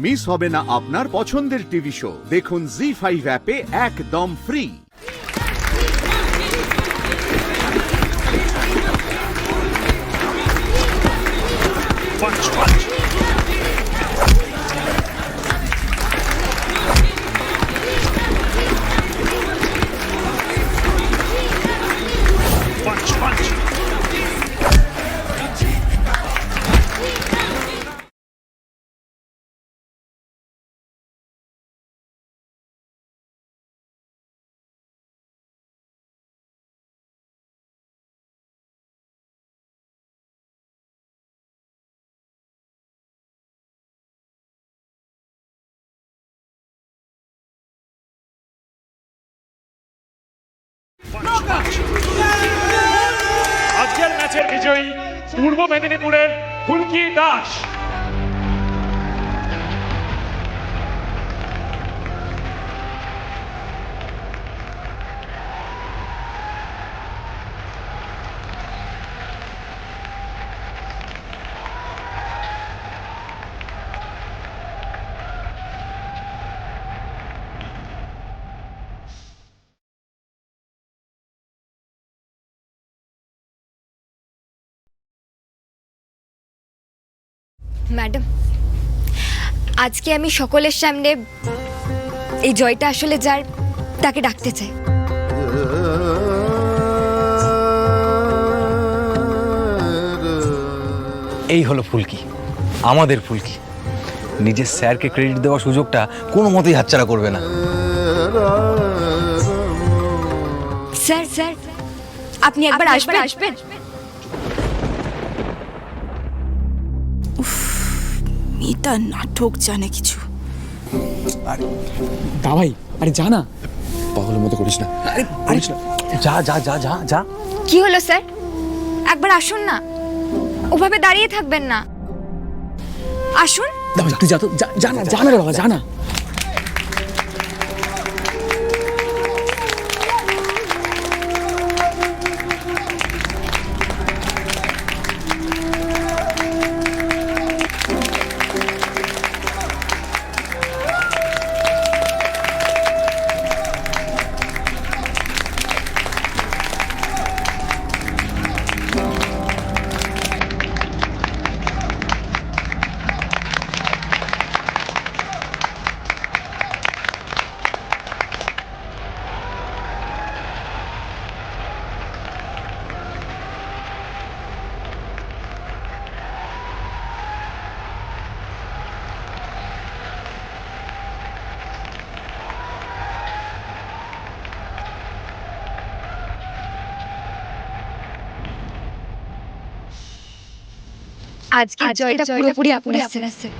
Miss হবে না আপনার পছন্দের টিভি শো। দেখুন জি5 অ্যাপে একদম ফ্রি। আজকের ম্যাচের বিজয়ী পূর্ব মেদিনীপুরের ফুলকি দাস। ম্যাডাম, আজকে আমি সকলের সামনে এই জয়টা আসলে যার, তাকে ডাকতে চাই। এই হলো ফুলকি, আমাদের ফুলকি। নিজের স্যারকে ক্রেডিট দেওয়ার সুযোগটা কোনো মতেই হাতছাড়া করবে না। স্যার স্যার, আপনি একবার আসবেন। মিতা নাটক জানে কিছু। দাওয়াই, আরে যা না, পাগলের মতো করিস না। আরে যা যা যা যা যা। কি হলো স্যার? একবার আসুন না, ওভাবে দাঁড়িয়ে থাকবেন না, আসুন। দাওয়াই তুই যা তো, যা না রে বাবা, যা না। আজকে জয়টা পুরোপুরি আপনার স্যার।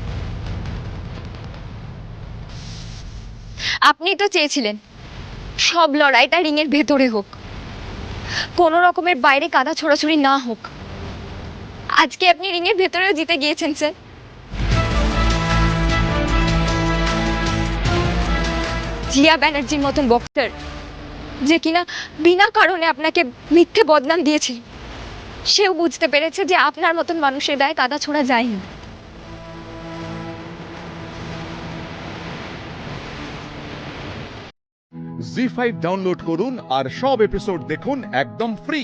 আপনি তো চেয়েছিলেন সব লড়াইটা রিং এর ভেতরে হোক, কোনো রকমের বাইরে কাদা ছোড়াছুড়ি না হোক। আজকে আপনি রিং এর ভেতরেও জিতে গিয়েছেন স্যার। জিয়া ব্যানার্জির মতন বক্সার, যে কিনা বিনা কারণে আপনাকে মিথ্যে বদনাম দিয়েছে, সেও বুঝতে পেরেছে যে আপনার মতন মানুষের গায়ে কাদা ছোড়া যায় না। জি5 ডাউনলোড করুন আর সব এপিসোড দেখুন একদম ফ্রি।